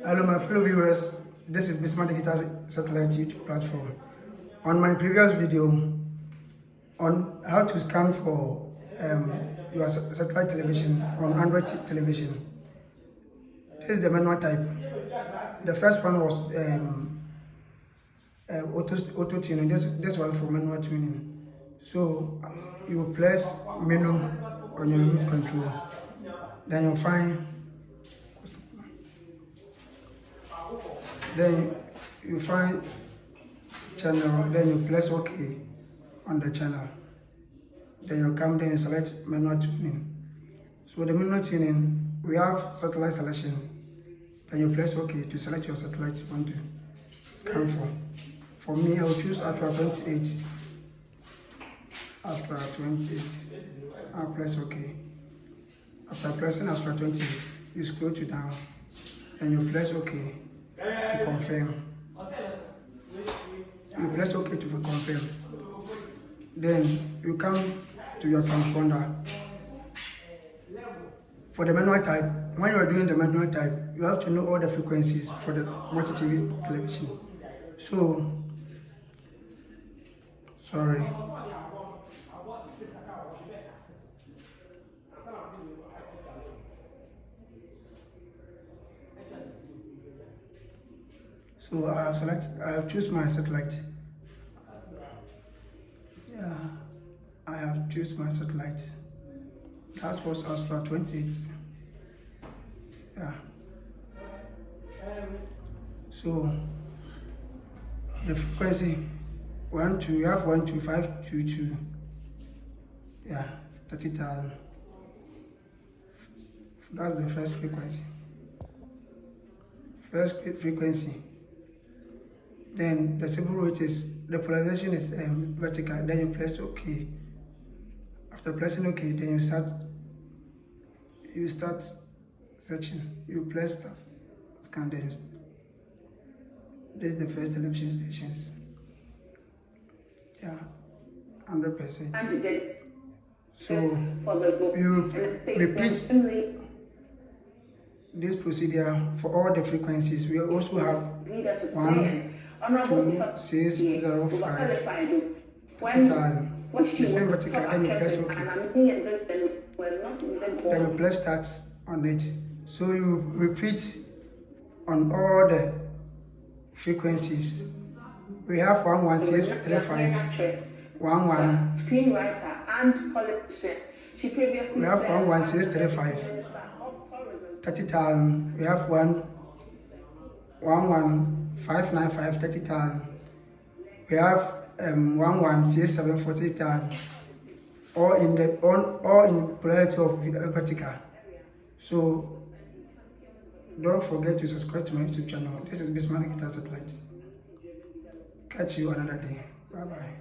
Hello, my fellow viewers. This is Bismarck Digital Satellite YouTube platform. On my previous video on how to scan for your satellite television on Android television, this is the manual type. The first one was auto tuning. This one for manual tuning. So you will press menu on your remote control. Then you'll find. Then you find channel, then you press OK on the channel. Then you come then you select manual tuning. So the manual tuning, we have satellite selection. Then you press OK to select your satellite you want to scan for. For me, I will choose Astra 28. Astra 28. I'll press OK. After pressing Astra 28, you scroll to down. Then you press OK to confirm. You press OK to confirm. Then you come to your transponder. For the manual type, when you are doing the manual type, you have to know all the frequencies for the multi-TV television. So, sorry. So I have choose my satellite. Yeah, I have choose my satellite. That was Astra 20. Yeah. So the frequency you have 12522. Yeah, 30,000. That's the first frequency. First frequency. Then the symbol rate is, the polarization is vertical. Then you press OK. After pressing OK, then you start searching. You press start scan. Then this is the first television stations. Yeah, 100%. So you repeat this procedure for all the frequencies. We also have 1, 2, 6, 0, 5. The same vertical, then you press OK. Then you press start on it. So you repeat on all the frequencies. We have 11635, 11. Screenwriter and politician. She previously we have 11635, 30,000. We have 11595, 30,000. We have 11674, 40,000. All in polarity of vertical. So don't forget to subscribe to my YouTube channel. This is Bismarck Digital Satellite. Catch you another day. Bye bye.